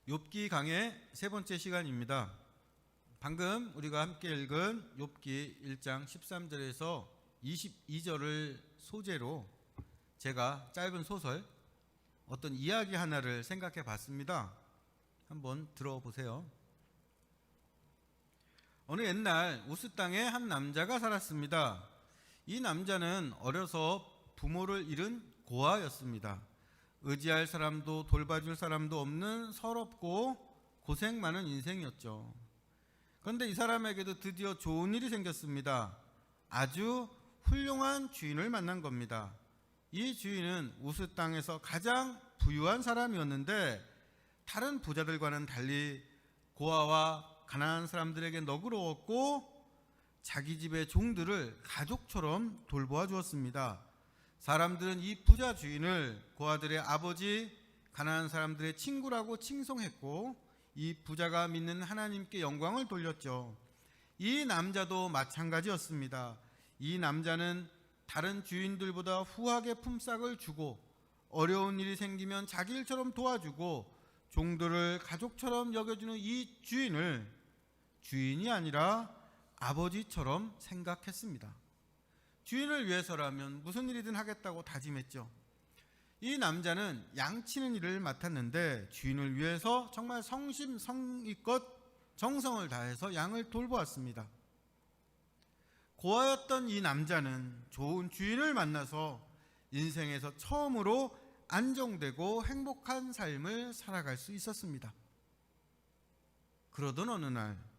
욥기 강의 세 번째 시간입니다. 방금 우리가 함께 읽은 욥기 1장 13절에서 22절을 소재로 제가 짧은 소설, 어떤 이야기 하나를 생각해 봤습니다. 한번 들어보세요. 어느 옛날 우스 땅에 한 남자가 살았습니다. 이 남자는 어려서 부모를 잃은 고아였습니다. 의지할 사람도 돌봐줄 사람도 없는 서럽고 고생 많은 인생이었죠. 그런데 이 사람에게도 드디어 좋은 일이 생겼습니다. 아주 훌륭한 주인을 만난 겁니다. 이 주인은 우스 땅에서 가장 부유한 사람이었는데 다른 부자들과는 달리 고아와 가난한 사람들에게 너그러웠고 자기 집의 종들을 가족처럼 돌보아 주었습니다. 사람들은 이 부자 주인을 고아들의 아버지, 가난한 사람들의 친구라고 칭송했고 이 부자가 믿는 하나님께 영광을 돌렸죠. 이 남자도 마찬가지였습니다. 이 남자는 다른 주인들보다 후하게 품삯을 주고 어려운 일이 생기면 자기 일처럼 도와주고 종들을 가족처럼 여겨주는 이 주인을 주인이 아니라 아버지처럼 생각했습니다. 주인을 위해서라면 무슨 일이든 하겠다고 다짐했죠. 이 남자는 양치는 일을 맡았는데 주인을 위해서 정말 성심성의껏 정성을 다해서 양을 돌보았습니다. 고아였던 이 남자는 좋은 주인을 만나서 인생에서 처음으로 안정되고 행복한 삶을 살아갈 수 있었습니다. 그러던 어느 날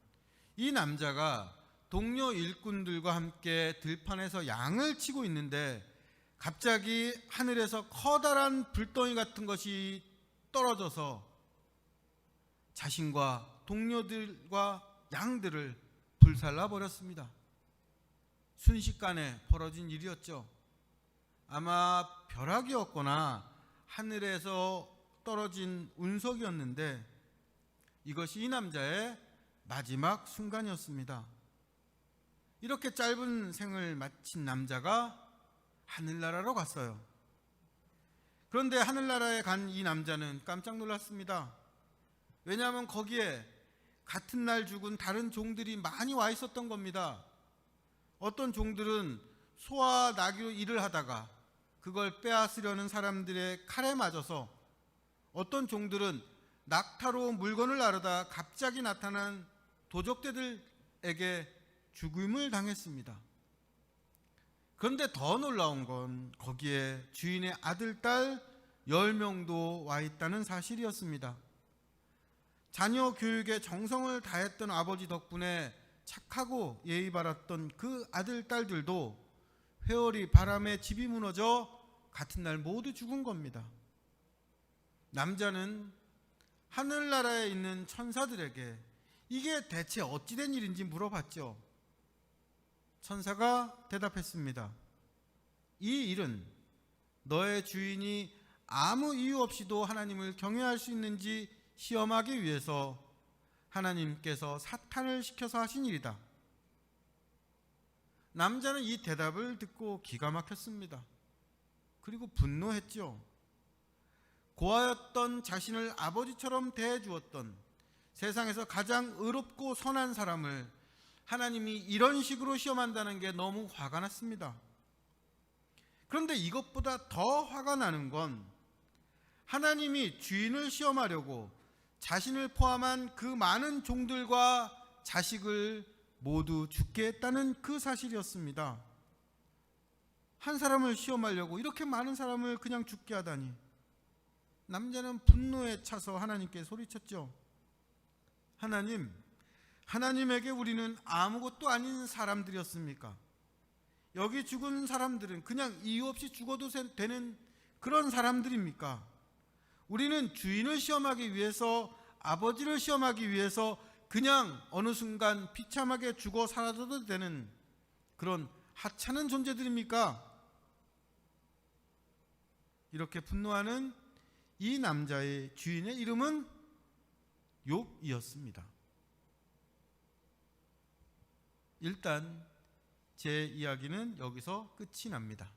이 남자가 동료 일꾼들과 함께 들판에서 양을 치고 있는데 갑자기 하늘에서 커다란 불덩이 같은 것이 떨어져서 자신과 동료들과 양들을 불살라 버렸습니다. 순식간에 벌어진 일이었죠. 아마 벼락이었거나 하늘에서 떨어진 운석이었는데 이것이 이 남자의 마지막 순간이었습니다. 이렇게 짧은 생을 마친 남자가 하늘나라로 갔어요. 그런데 하늘나라에 간 이 남자는 깜짝 놀랐습니다. 왜냐하면 거기에 같은 날 죽은 다른 종들이 많이 와 있었던 겁니다. 어떤 종들은 소와 나귀로 일을 하다가 그걸 빼앗으려는 사람들의 칼에 맞아서, 어떤 종들은 낙타로 물건을 나르다 갑자기 나타난 도적대들에게 죽임을 당했습니다. 그런데 더 놀라운 건 거기에 주인의 아들, 딸 10명도 와 있다는 사실이었습니다. 자녀 교육에 정성을 다했던 아버지 덕분에 착하고 예의 바랐던 그 아들, 딸들도 회오리 바람에 집이 무너져 같은 날 모두 죽은 겁니다. 남자는 하늘나라에 있는 천사들에게 이게 대체 어찌된 일인지 물어봤죠. 천사가 대답했습니다. 이 일은 너의 주인이 아무 이유 없이도 하나님을 경외할 수 있는지 시험하기 위해서 하나님께서 사탄을 시켜서 하신 일이다. 남자는 이 대답을 듣고 기가 막혔습니다. 그리고 분노했죠. 고아였던 자신을 아버지처럼 대해주었던 세상에서 가장 의롭고 선한 사람을 하나님이 이런 식으로 시험한다는 게 너무 화가 났습니다. 그런데 이것보다 더 화가 나는 건 하나님이 주인을 시험하려고 자신을 포함한 그 많은 종들과 자식을 모두 죽게 했다는 그 사실이었습니다. 한 사람을 시험하려고 이렇게 많은 사람을 그냥 죽게 하다니. 남자는 분노에 차서 하나님께 소리쳤죠. 하나님에게 우리는 아무것도 아닌 사람들이었습니까? 여기 죽은 사람들은 그냥 이유 없이 죽어도 되는 그런 사람들입니까? 우리는 주인을 시험하기 위해서, 아버지를 시험하기 위해서 그냥 어느 순간 비참하게 죽어 사라져도 되는 그런 하찮은 존재들입니까? 이렇게 분노하는 이 남자의 주인의 이름은 욥이었습니다. 일단 제 이야기는 여기서 끝이 납니다.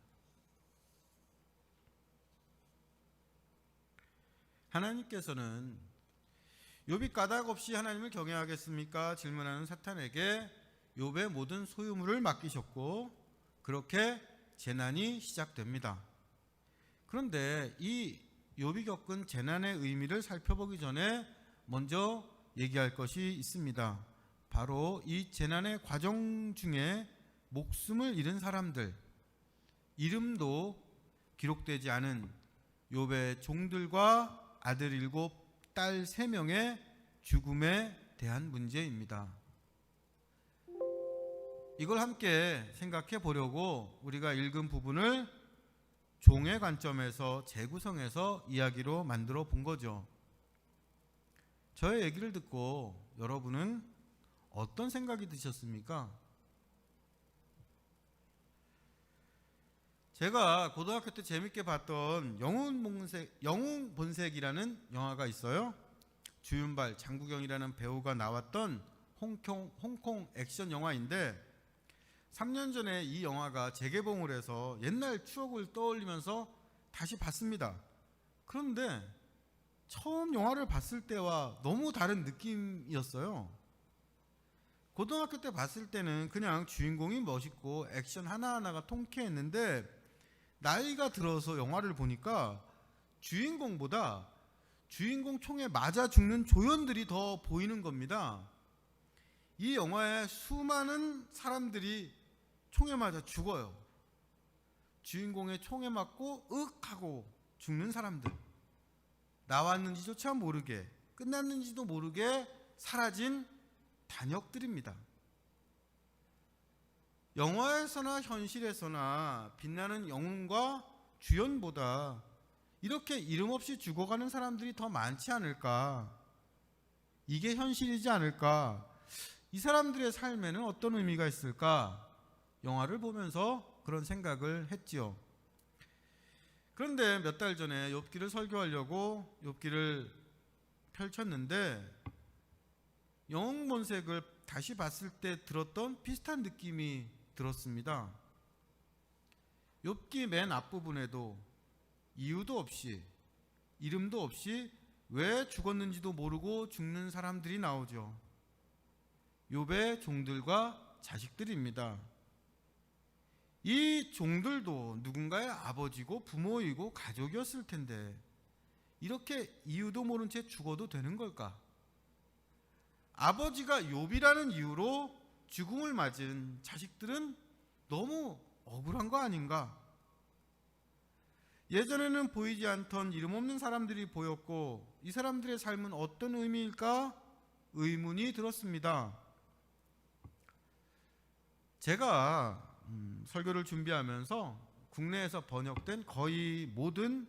하나님께서는 욥이 까닭 없이 하나님을 경외하겠습니까? 질문하는 사탄에게 욥의 모든 소유물을 맡기셨고 그렇게 재난이 시작됩니다. 그런데 이 욥이 겪은 재난의 의미를 살펴보기 전에 먼저 얘기할 것이 있습니다. 바로 이 재난의 과정 중에 목숨을 잃은 사람들, 이름도 기록되지 않은 욥의 종들과 아들 7, 딸 3명의 죽음에 대한 문제입니다. 이걸 함께 생각해 보려고 우리가 읽은 부분을 종의 관점에서 재구성해서 이야기로 만들어 본 거죠. 저의 얘기를 듣고 여러분은 어떤 생각이 드셨습니까? 제가 고등학교 때 재밌게 봤던 영웅 본색이라는 영화가 있어요. 주윤발, 장국영이라는 배우가 나왔던 홍콩 액션 영화인데 3년 전에 이 영화가 재개봉을 해서 옛날 추억을 떠올리면서 다시 봤습니다. 그런데 처음 영화를 봤을 때와 너무 다른 느낌이었어요. 고등학교 때 봤을 때는 그냥 주인공이 멋있고 액션 하나하나가 통쾌했는데 나이가 들어서 영화를 보니까 주인공보다 주인공 총에 맞아 죽는 조연들이 더 보이는 겁니다. 이 영화에 수많은 사람들이 총에 맞아 죽어요. 주인공의 총에 맞고 윽 하고 죽는 사람들, 나왔는지조차 모르게 끝났는지도 모르게 사라진 단역들입니다. 영화에서나 현실에서나 빛나는 영웅과 주연보다 이렇게 이름 없이 죽어가는 사람들이 더 많지 않을까? 이게 현실이지 않을까? 이 사람들의 삶에는 어떤 의미가 있을까? 영화를 보면서 그런 생각을 했지요. 그런데 몇 달 전에 욥기를 설교하려고 욥기를 펼쳤는데 영웅 본색을 다시 봤을 때 들었던 비슷한 느낌이 들었습니다. 욥기 맨 앞부분에도 이유도 없이 이름도 없이 왜 죽었는지도 모르고 죽는 사람들이 나오죠. 욥의 종들과 자식들입니다. 이 종들도 누군가의 아버지고 부모이고 가족이었을 텐데 이렇게 이유도 모른 채 죽어도 되는 걸까? 아버지가 욥이라는 이유로 죽음을 맞은 자식들은 너무 억울한 거 아닌가? 예전에는 보이지 않던 이름 없는 사람들이 보였고 이 사람들의 삶은 어떤 의미일까? 의문이 들었습니다. 제가 설교를 준비하면서 국내에서 번역된 거의 모든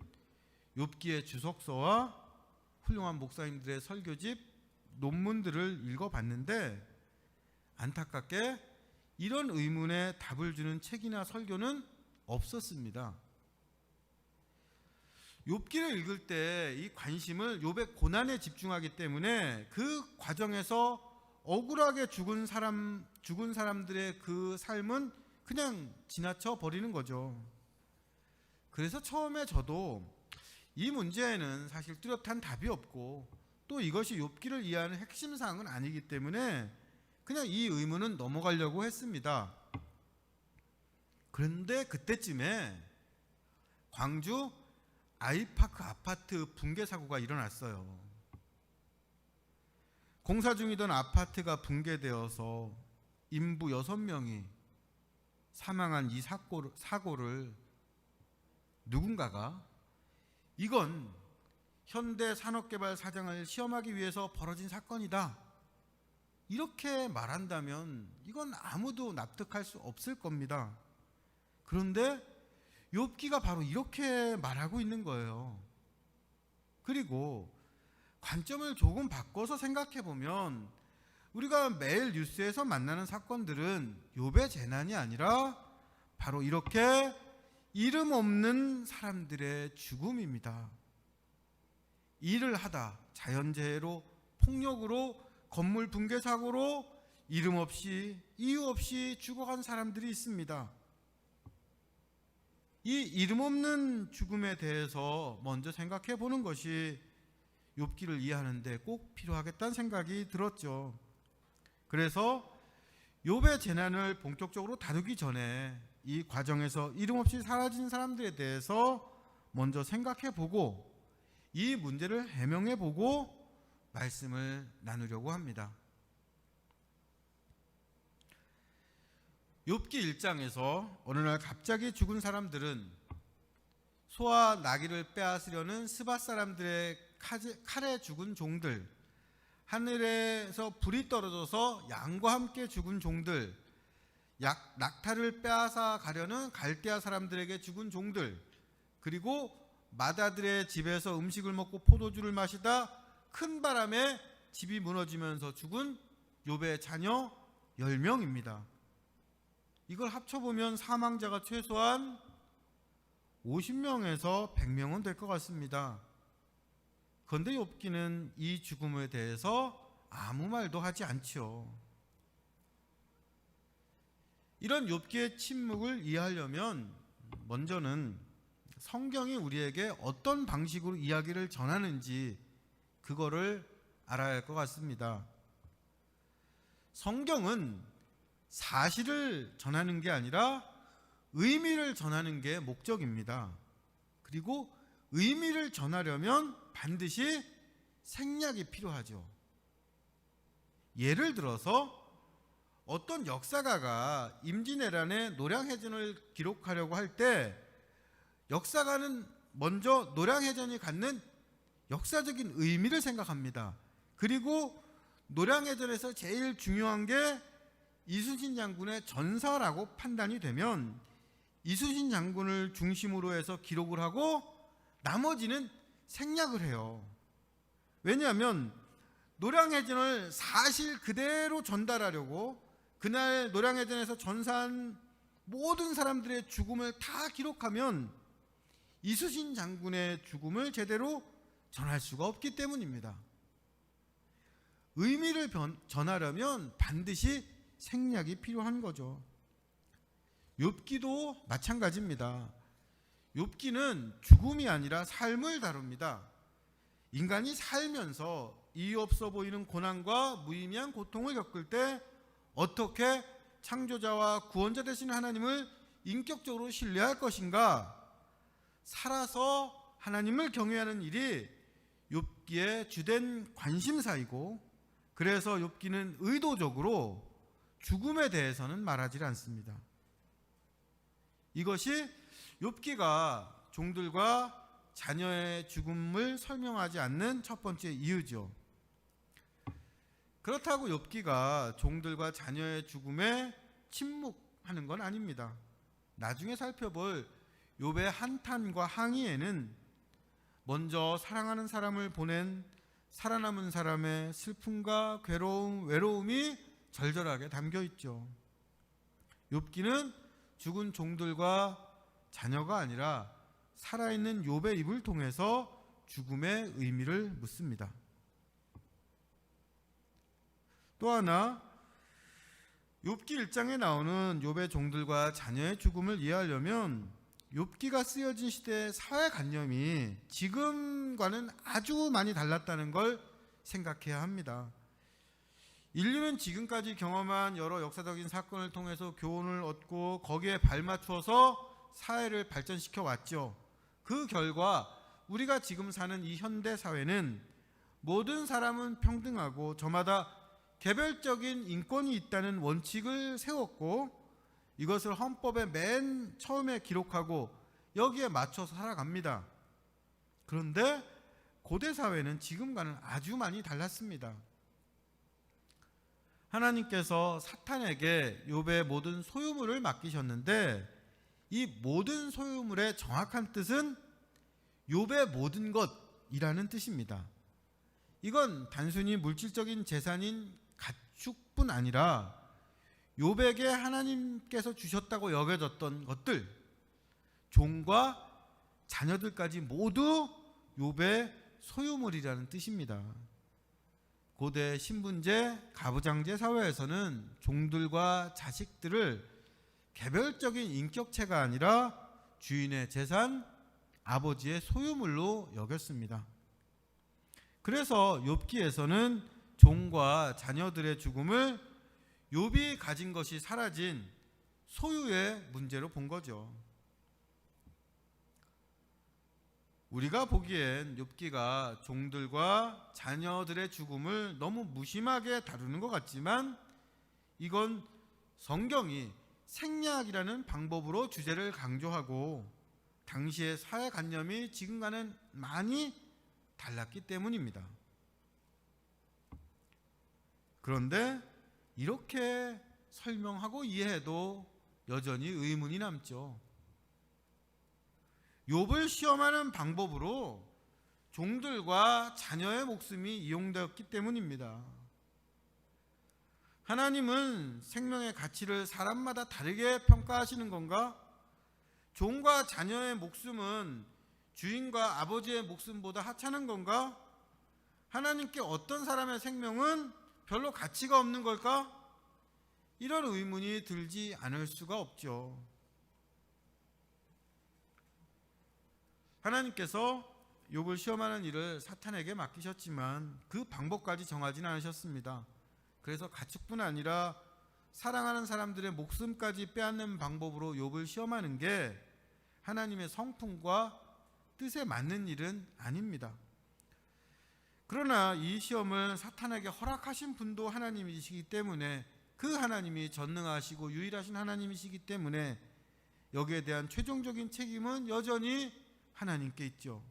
욥기의 주석서와 훌륭한 목사님들의 설교집, 논문들을 읽어봤는데 안타깝게 이런 의문에 답을 주는 책이나 설교는 없었습니다. 욥기를 읽을 때 이 관심을 욥의 고난에 집중하기 때문에 그 과정에서 억울하게 죽은 사람들의 그 삶은 그냥 지나쳐 버리는 거죠. 그래서 처음에 저도 이 문제에는 사실 뚜렷한 답이 없고 또 이것이 욥기를 이해하는 핵심 사항은 아니기 때문에 그냥 이 의문은 넘어가려고 했습니다. 그런데 그때쯤에 광주 아이파크 아파트 붕괴 사고가 일어났어요. 공사 중이던 아파트가 붕괴되어서 인부 6명이 사망한 이 사고를 누군가가 이건 현대산업개발 사장을 시험하기 위해서 벌어진 사건이다 이렇게 말한다면 이건 아무도 납득할 수 없을 겁니다. 그런데 욥기가 바로 이렇게 말하고 있는 거예요. 그리고 관점을 조금 바꿔서 생각해 보면 우리가 매일 뉴스에서 만나는 사건들은 욥의 재난이 아니라 바로 이렇게 이름 없는 사람들의 죽음입니다. 일을 하다 자연재해로, 폭력으로, 건물 붕괴 사고로 이름 없이 이유 없이 죽어간 사람들이 있습니다. 이 이름 없는 죽음에 대해서 먼저 생각해 보는 것이 욥기를 이해하는데 꼭 필요하겠다는 생각이 들었죠. 그래서 욥의 재난을 본격적으로 다루기 전에 이 과정에서 이름 없이 사라진 사람들에 대해서 먼저 생각해 보고 이 문제를 해명해 보고 말씀을 나누려고 합니다. 욥기 1장에서 어느 날 갑자기 죽은 사람들은 소와 나귀를 빼앗으려는 스밧 사람들의 칼에 죽은 종들, 하늘에서 불이 떨어져서 양과 함께 죽은 종들, 낙타를 빼앗아 가려는 갈대아 사람들에게 죽은 종들, 그리고 마다들의 집에서 음식을 먹고 포도주를 마시다 큰 바람에 집이 무너지면서 죽은 욥의 자녀 10명입니다. 이걸 합쳐보면 사망자가 최소한 50명에서 100명은 될 것 같습니다. 그런데 욥기는 이 죽음에 대해서 아무 말도 하지 않지요. 이런 욥기의 침묵을 이해하려면 먼저는 성경이 우리에게 어떤 방식으로 이야기를 전하는지 그거를 알아야 할 것 같습니다. 성경은 사실을 전하는 게 아니라 의미를 전하는 게 목적입니다. 그리고 의미를 전하려면 반드시 생략이 필요하죠. 예를 들어서 어떤 역사가가 임진왜란의 노량해전을 기록하려고 할 때 역사가는 먼저 노량해전이 갖는 역사적인 의미를 생각합니다. 그리고 노량해전에서 제일 중요한 게 이순신 장군의 전사라고 판단이 되면 이순신 장군을 중심으로 해서 기록을 하고 나머지는 생략을 해요. 왜냐하면 노량해전을 사실 그대로 전달하려고 그날 노량해전에서 전사한 모든 사람들의 죽음을 다 기록하면 이순신 장군의 죽음을 제대로 전할 수가 없기 때문입니다. 의미를 전하려면 반드시 생략이 필요한 거죠. 욥기도 마찬가지입니다. 욥기는 죽음이 아니라 삶을 다룹니다. 인간이 살면서 이유 없어 보이는 고난과 무의미한 고통을 겪을 때 어떻게 창조자와 구원자 되신 하나님을 인격적으로 신뢰할 것인가? 살아서 하나님을 경외하는 일이 욥기의 주된 관심사이고, 그래서 욥기는 의도적으로 죽음에 대해서는 말하지 않습니다. 이것이 욥기가 종들과 자녀의 죽음을 설명하지 않는 첫 번째 이유죠. 그렇다고 욥기가 종들과 자녀의 죽음에 침묵하는 건 아닙니다. 나중에 살펴볼 욥의 한탄과 항의에는 먼저 사랑하는 사람을 보낸 살아남은 사람의 슬픔과 괴로움, 외로움이 절절하게 담겨 있죠. 욥기는 죽은 종들과 자녀가 아니라 살아있는 욥의 입을 통해서 죽음의 의미를 묻습니다. 또 하나, 욥기 1장에 나오는 욥의 종들과 자녀의 죽음을 이해하려면 욥기가 쓰여진 시대의 사회관념이 지금과는 아주 많이 달랐다는 걸 생각해야 합니다. 인류는 지금까지 경험한 여러 역사적인 사건을 통해서 교훈을 얻고 거기에 발맞추어서 사회를 발전시켜 왔죠. 그 결과 우리가 지금 사는 이 현대 사회는 모든 사람은 평등하고 저마다 개별적인 인권이 있다는 원칙을 세웠고, 이것을 헌법의 맨 처음에 기록하고 여기에 맞춰서 살아갑니다. 그런데 고대 사회는 지금과는 아주 많이 달랐습니다. 하나님께서 사탄에게 욥의 모든 소유물을 맡기셨는데, 이 모든 소유물의 정확한 뜻은 욥의 모든 것이라는 뜻입니다. 이건 단순히 물질적인 재산인 가축뿐 아니라 욥에게 하나님께서 주셨다고 여겨졌던 것들, 종과 자녀들까지 모두 욥의 소유물이라는 뜻입니다. 고대 신분제, 가부장제 사회에서는 종들과 자식들을 개별적인 인격체가 아니라 주인의 재산, 아버지의 소유물로 여겼습니다. 그래서 욥기에서는 종과 자녀들의 죽음을 욥이 가진 것이 사라진 소유의 문제로 본 거죠. 우리가 보기엔 욥기가 종들과 자녀들의 죽음을 너무 무심하게 다루는 것 같지만 이건 성경이 생략이라는 방법으로 주제를 강조하고 당시의 사회관념이 지금과는 많이 달랐기 때문입니다. 그런데 이렇게 설명하고 이해해도 여전히 의문이 남죠. 욥을 시험하는 방법으로 종들과 자녀의 목숨이 이용되었기 때문입니다. 하나님은 생명의 가치를 사람마다 다르게 평가하시는 건가? 종과 자녀의 목숨은 주인과 아버지의 목숨보다 하찮은 건가? 하나님께 어떤 사람의 생명은 별로 가치가 없는 걸까? 이런 의문이 들지 않을 수가 없죠. 하나님께서 욥을 시험하는 일을 사탄에게 맡기셨지만 그 방법까지 정하지는 않으셨습니다. 그래서 가축뿐 아니라 사랑하는 사람들의 목숨까지 빼앗는 방법으로 욥을 시험하는 게 하나님의 성품과 뜻에 맞는 일은 아닙니다. 그러나 이 시험을 사탄에게 허락하신 분도 하나님이시기 때문에 그 하나님이 전능하시고 유일하신 하나님이시기 때문에 여기에 대한 최종적인 책임은 여전히 하나님께 있죠.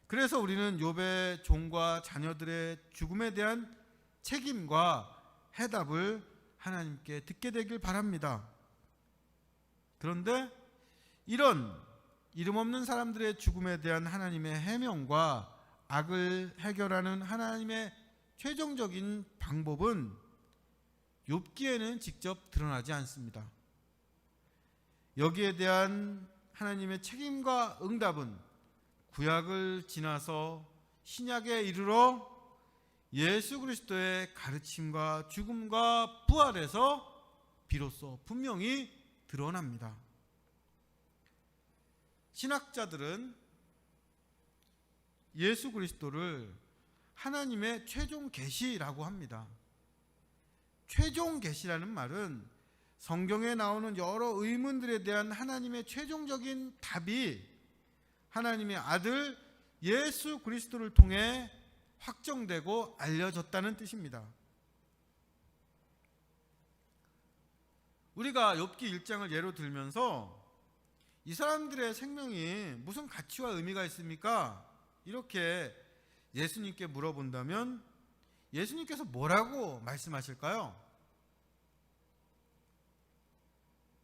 그래서 우리는 욥의 종과 자녀들의 죽음에 대한 책임과 해답을 하나님께 듣게 되길 바랍니다. 그런데 이런 이름 없는 사람들의 죽음에 대한 하나님의 해명과 악을 해결하는 하나님의 최종적인 방법은 욥기에는 직접 드러나지 않습니다. 여기에 대한 하나님의 책임과 응답은 구약을 지나서 신약에 이르러 예수 그리스도의 가르침과 죽음과 부활에서 비로소 분명히 드러납니다. 신학자들은 예수 그리스도를 하나님의 최종 계시라고 합니다. 최종 계시라는 말은 성경에 나오는 여러 의문들에 대한 하나님의 최종적인 답이 하나님의 아들 예수 그리스도를 통해 확정되고 알려졌다는 뜻입니다. 우리가 욥기 1장을 예로 들면서 이 사람들의 생명이 무슨 가치와 의미가 있습니까? 이렇게 예수님께 물어본다면 예수님께서 뭐라고 말씀하실까요?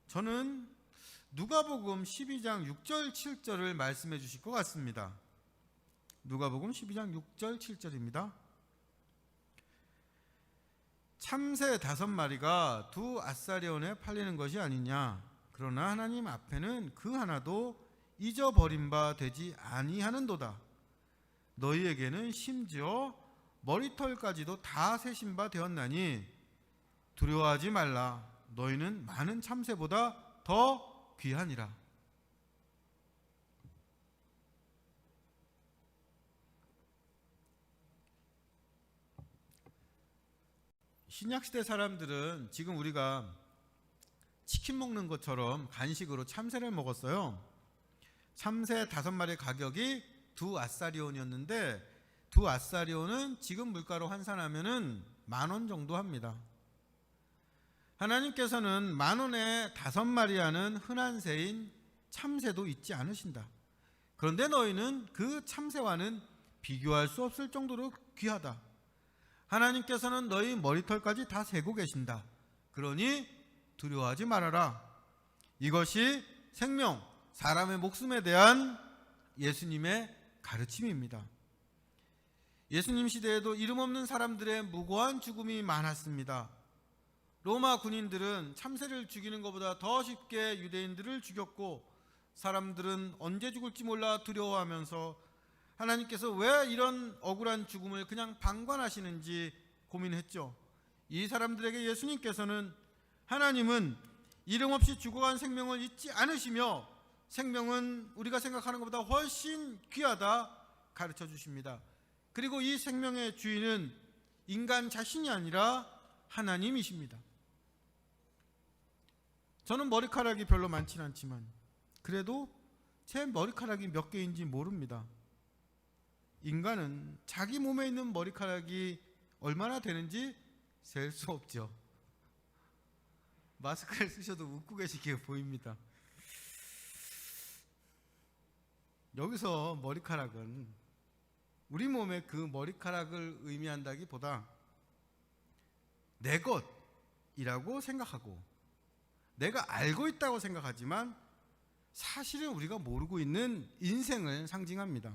저는 누가복음 12장 6절 7절을 말씀해 주실 것 같습니다. 누가복음 12장 6절 7절입니다. 참새 5마리가 두 아사리온에 팔리는 것이 아니냐. 그러나 하나님 앞에는 그 하나도 잊어버린 바 되지 아니하는도다. 너희에게는 심지어 머리털까지도 다 세신 바 되었나니 두려워하지 말라. 너희는 많은 참새보다 더 귀하니라. 신약시대 사람들은 지금 우리가 치킨 먹는 것처럼 간식으로 참새를 먹었어요. 참새 5마리 가격이 두 아사리온이었는데 두 아사리온은 지금 물가로 환산하면은 10,000원 정도 합니다. 하나님께서는 10,000원에 5마리 하는 흔한 새인 참새도 잊지 않으신다. 그런데 너희는 그 참새와는 비교할 수 없을 정도로 귀하다. 하나님께서는 너희 머리털까지 다 세고 계신다. 그러니 두려워하지 말아라. 이것이 생명, 사람의 목숨에 대한 예수님의 가르침입니다. 예수님 시대에도 이름 없는 사람들의 무고한 죽음이 많았습니다. 로마 군인들은 참새를 죽이는 것보다 더 쉽게 유대인들을 죽였고 사람들은 언제 죽을지 몰라 두려워하면서 하나님께서 왜 이런 억울한 죽음을 그냥 방관하시는지 고민했죠. 이 사람들에게 예수님께서는 하나님은 이름 없이 죽어간 생명을 잊지 않으시며 생명은 우리가 생각하는 것보다 훨씬 귀하다 가르쳐 주십니다. 그리고 이 생명의 주인은 인간 자신이 아니라 하나님이십니다. 저는 머리카락이 별로 많지는 않지만 그래도 제 머리카락이 몇 개인지 모릅니다. 인간은 자기 몸에 있는 머리카락이 얼마나 되는지 셀 수 없죠. 마스크를 쓰셔도 웃고 계시게 보입니다. 여기서 머리카락은 우리 몸의 그 머리카락을 의미한다기보다 내 것이라고 생각하고 내가 알고 있다고 생각하지만 사실은 우리가 모르고 있는 인생을 상징합니다.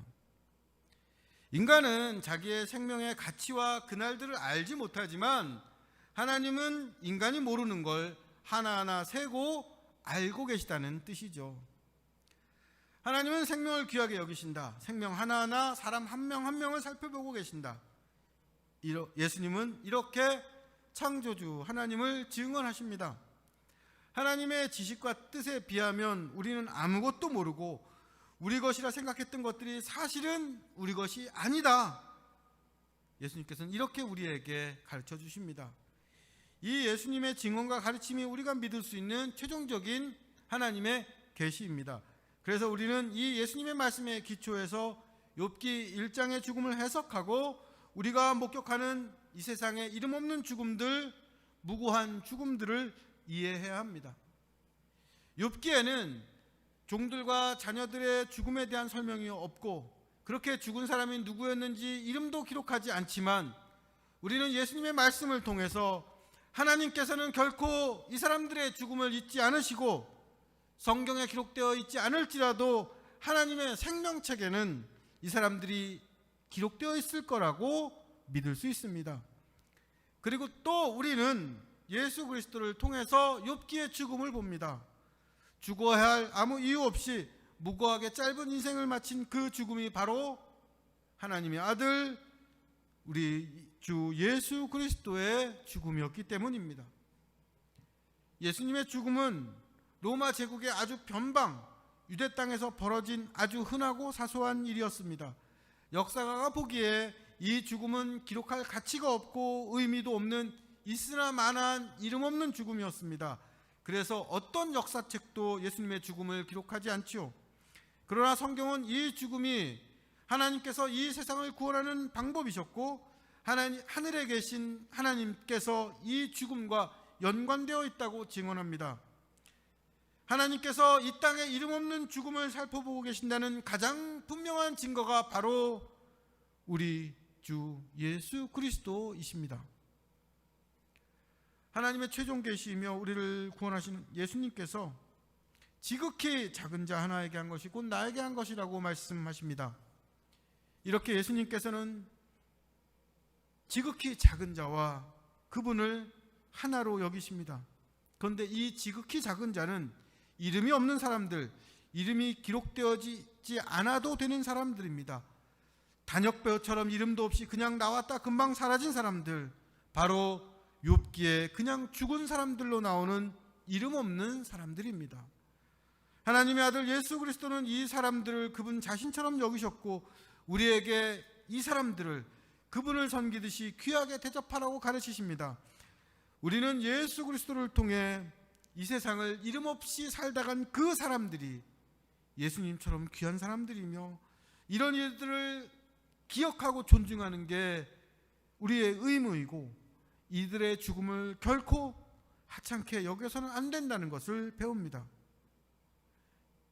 인간은 자기의 생명의 가치와 그날들을 알지 못하지만 하나님은 인간이 모르는 걸 하나하나 세고 알고 계시다는 뜻이죠. 하나님은 생명을 귀하게 여기신다. 생명 하나하나 사람 한 명 한 명을 살펴보고 계신다. 예수님은 이렇게 창조주 하나님을 증언하십니다. 하나님의 지식과 뜻에 비하면 우리는 아무것도 모르고 우리 것이라 생각했던 것들이 사실은 우리 것이 아니다. 예수님께서는 이렇게 우리에게 가르쳐 주십니다. 이 예수님의 증언과 가르침이 우리가 믿을 수 있는 최종적인 하나님의 계시입니다. 그래서 우리는 이 예수님의 말씀에 기초해서 욥기 1장의 죽음을 해석하고 우리가 목격하는 이 세상의 이름 없는 죽음들, 무고한 죽음들을 이해해야 합니다. 욥기에는 종들과 자녀들의 죽음에 대한 설명이 없고 그렇게 죽은 사람이 누구였는지 이름도 기록하지 않지만 우리는 예수님의 말씀을 통해서 하나님께서는 결코 이 사람들의 죽음을 잊지 않으시고 성경에 기록되어 있지 않을지라도 하나님의 생명책에는 이 사람들이 기록되어 있을 거라고 믿을 수 있습니다. 그리고 또 우리는 예수 그리스도를 통해서 욥기의 죽음을 봅니다. 죽어야 할 아무 이유 없이 무고하게 짧은 인생을 마친 그 죽음이 바로 하나님의 아들 우리 주 예수 그리스도의 죽음이었기 때문입니다. 예수님의 죽음은 로마 제국의 아주 변방 유대 땅에서 벌어진 아주 흔하고 사소한 일이었습니다. 역사가가 보기에 이 죽음은 기록할 가치가 없고 의미도 없는 있으나 마나한 이름 없는 죽음이었습니다. 그래서 어떤 역사책도 예수님의 죽음을 기록하지 않지요. 그러나 성경은 이 죽음이 하나님께서 이 세상을 구원하는 방법이셨고 하늘에 계신 하나님께서 이 죽음과 연관되어 있다고 증언합니다. 하나님께서 이 땅에 이름 없는 죽음을 살펴보고 계신다는 가장 분명한 증거가 바로 우리 주 예수 그리스도이십니다. 하나님의 최종 계시이며 우리를 구원하시는 예수님께서 지극히 작은 자 하나에게 한 것이 곧 나에게 한 것이라고 말씀하십니다. 이렇게 예수님께서는 지극히 작은 자와 그분을 하나로 여기십니다. 그런데 이 지극히 작은 자는 이름이 없는 사람들, 이름이 기록되어지지 않아도 되는 사람들입니다. 단역배우처럼 이름도 없이 그냥 나왔다 금방 사라진 사람들, 바로 욥기에 그냥 죽은 사람들로 나오는 이름 없는 사람들입니다. 하나님의 아들 예수 그리스도는 이 사람들을 그분 자신처럼 여기셨고 우리에게 이 사람들을 그분을 섬기듯이 귀하게 대접하라고 가르치십니다. 우리는 예수 그리스도를 통해 이 세상을 이름 없이 살다간 그 사람들이 예수님처럼 귀한 사람들이며 이런 일들을 기억하고 존중하는 게 우리의 의무이고 이들의 죽음을 결코 하찮게 여겨서는 안 된다는 것을 배웁니다.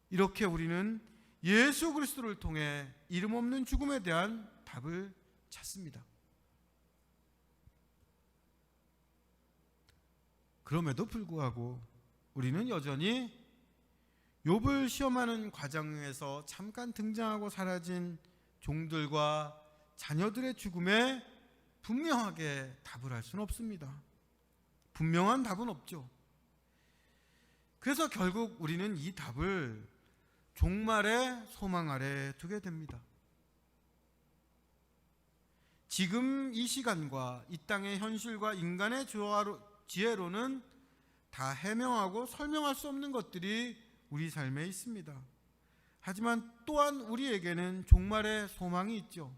이렇게 우리는 예수 그리스도를 통해 이름 없는 죽음에 대한 답을 찾습니다. 그럼에도 불구하고 우리는 여전히 욥을 시험하는 과정에서 잠깐 등장하고 사라진 종들과 자녀들의 죽음에 분명하게 답을 할 수는 없습니다. 분명한 답은 없죠. 그래서 결국 우리는 이 답을 종말의 소망 아래 두게 됩니다. 지금 이 시간과 이 땅의 현실과 인간의 지혜로는 다 해명하고 설명할 수 없는 것들이 우리 삶에 있습니다. 하지만 또한 우리에게는 종말의 소망이 있죠.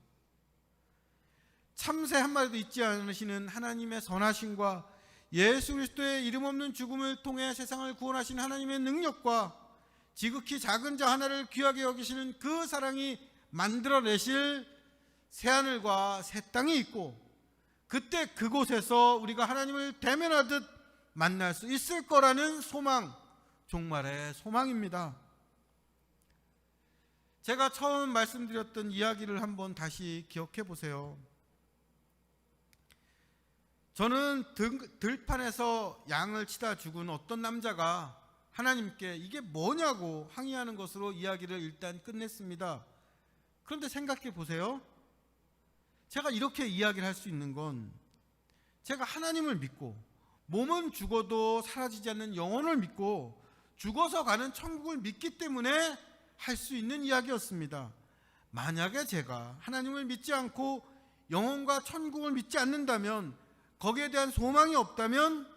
참새 한 마리도 잊지 않으시는 하나님의 선하심과 예수 그리스도의 이름 없는 죽음을 통해 세상을 구원하신 하나님의 능력과 지극히 작은 자 하나를 귀하게 여기시는 그 사랑이 만들어내실 새하늘과 새 땅이 있고, 그때 그곳에서 우리가 하나님을 대면하듯 만날 수 있을 거라는 소망, 종말의 소망입니다. 제가 처음 말씀드렸던 이야기를 한번 다시 기억해 보세요. 저는 들판에서 양을 치다 죽은 어떤 남자가 하나님께 이게 뭐냐고 항의하는 것으로 이야기를 일단 끝냈습니다. 그런데 생각해 보세요. 제가 이렇게 이야기를 할 수 있는 건 제가 하나님을 믿고 몸은 죽어도 사라지지 않는 영혼을 믿고 죽어서 가는 천국을 믿기 때문에 할 수 있는 이야기였습니다. 만약에 제가 하나님을 믿지 않고 영혼과 천국을 믿지 않는다면, 거기에 대한 소망이 없다면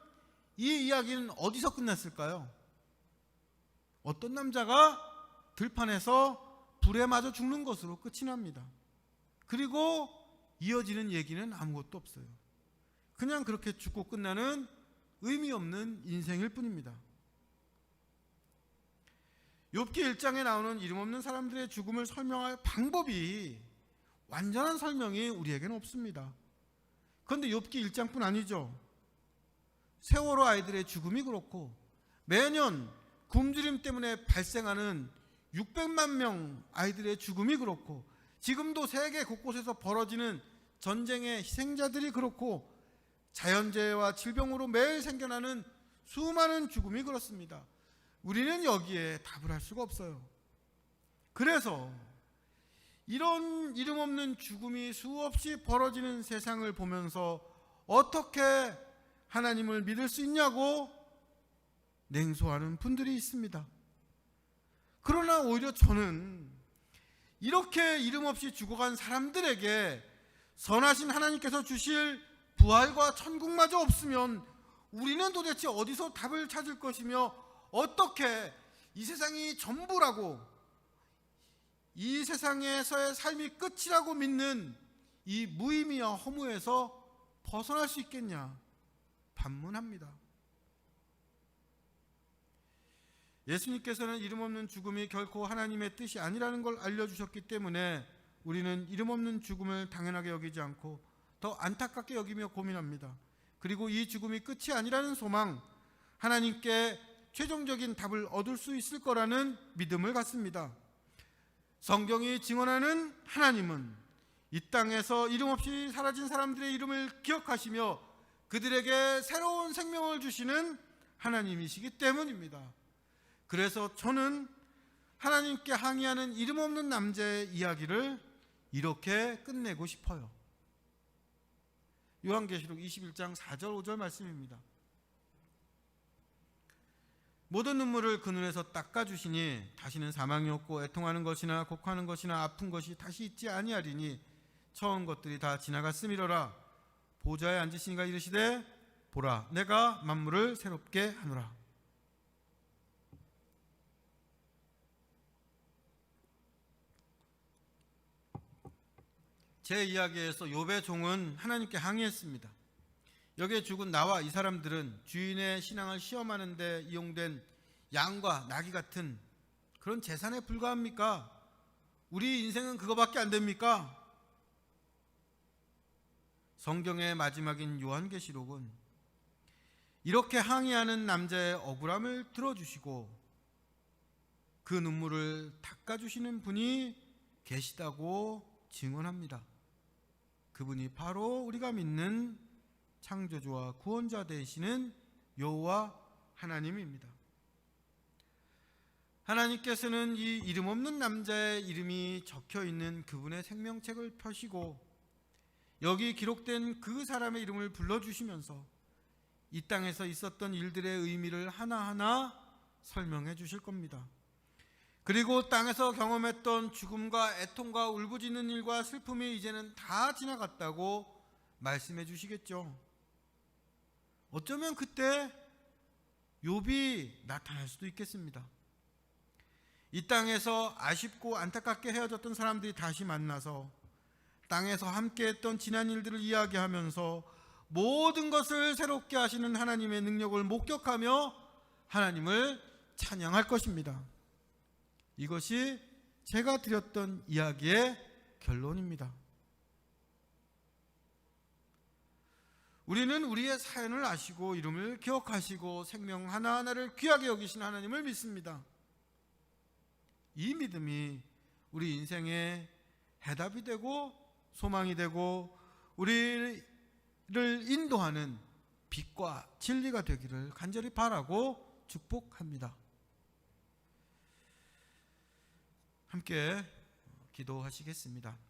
이 이야기는 어디서 끝났을까요? 어떤 남자가 들판에서 불에 맞아 죽는 것으로 끝이 납니다. 그리고 이어지는 얘기는 아무것도 없어요. 그냥 그렇게 죽고 끝나는 의미 없는 인생일 뿐입니다. 욥기 1장에 나오는 이름 없는 사람들의 죽음을 설명할 방법이, 완전한 설명이 우리에게는 없습니다. 그런데 욥기 1장뿐 아니죠. 세월호 아이들의 죽음이 그렇고, 매년 굶주림 때문에 발생하는 600만 명 아이들의 죽음이 그렇고, 지금도 세계 곳곳에서 벌어지는 전쟁의 희생자들이 그렇고, 자연재해와 질병으로 매일 생겨나는 수많은 죽음이 그렇습니다. 우리는 여기에 답을 할 수가 없어요. 그래서 이런 이름 없는 죽음이 수없이 벌어지는 세상을 보면서 어떻게 하나님을 믿을 수 있냐고 냉소하는 분들이 있습니다. 그러나 오히려 저는 이렇게 이름 없이 죽어간 사람들에게 선하신 하나님께서 주실 부활과 천국마저 없으면 우리는 도대체 어디서 답을 찾을 것이며, 어떻게 이 세상이 전부라고, 이 세상에서의 삶이 끝이라고 믿는 이 무의미와 허무에서 벗어날 수 있겠냐 반문합니다. 예수님께서는 이름 없는 죽음이 결코 하나님의 뜻이 아니라는 걸 알려주셨기 때문에 우리는 이름 없는 죽음을 당연하게 여기지 않고 더 안타깝게 여기며 고민합니다. 그리고 이 죽음이 끝이 아니라는 소망, 하나님께 최종적인 답을 얻을 수 있을 거라는 믿음을 갖습니다. 성경이 증언하는 하나님은 이 땅에서 이름 없이 사라진 사람들의 이름을 기억하시며 그들에게 새로운 생명을 주시는 하나님이시기 때문입니다. 그래서 저는 하나님께 항의하는 이름 없는 남자의 이야기를 이렇게 끝내고 싶어요. 요한계시록 21장 4절 5절 말씀입니다. 모든 눈물을 그 눈에서 닦아주시니 다시는 사망이 없고 애통하는 것이나 곡하는 것이나 아픈 것이 다시 있지 아니하리니 처음 것들이 다 지나갔음이로라. 보좌에 앉으시니가 이르시되 보라 내가 만물을 새롭게 하노라. 제 이야기에서 욥의 종은 하나님께 항의했습니다. 여기에 죽은 나와 이 사람들은 주인의 신앙을 시험하는 데 이용된 양과 나귀 같은 그런 재산에 불과합니까? 우리 인생은 그거밖에 안 됩니까? 성경의 마지막인 요한계시록은 이렇게 항의하는 남자의 억울함을 들어주시고 그 눈물을 닦아주시는 분이 계시다고 증언합니다. 그분이 바로 우리가 믿는 창조주와 구원자 되시는 여호와 하나님입니다. 하나님께서는 이 이름 없는 남자의 이름이 적혀있는 그분의 생명책을 펴시고 여기 기록된 그 사람의 이름을 불러주시면서 이 땅에서 있었던 일들의 의미를 하나하나 설명해 주실 겁니다. 그리고 땅에서 경험했던 죽음과 애통과 울부짖는 일과 슬픔이 이제는 다 지나갔다고 말씀해 주시겠죠. 어쩌면 그때 욥이 나타날 수도 있겠습니다. 이 땅에서 아쉽고 안타깝게 헤어졌던 사람들이 다시 만나서 땅에서 함께했던 지난 일들을 이야기하면서 모든 것을 새롭게 하시는 하나님의 능력을 목격하며 하나님을 찬양할 것입니다. 이것이 제가 드렸던 이야기의 결론입니다. 우리는 우리의 사연을 아시고 이름을 기억하시고 생명 하나하나를 귀하게 여기신 하나님을 믿습니다. 이 믿음이 우리 인생의 해답이 되고 소망이 되고 우리를 인도하는 빛과 진리가 되기를 간절히 바라고 축복합니다. 함께 기도하시겠습니다.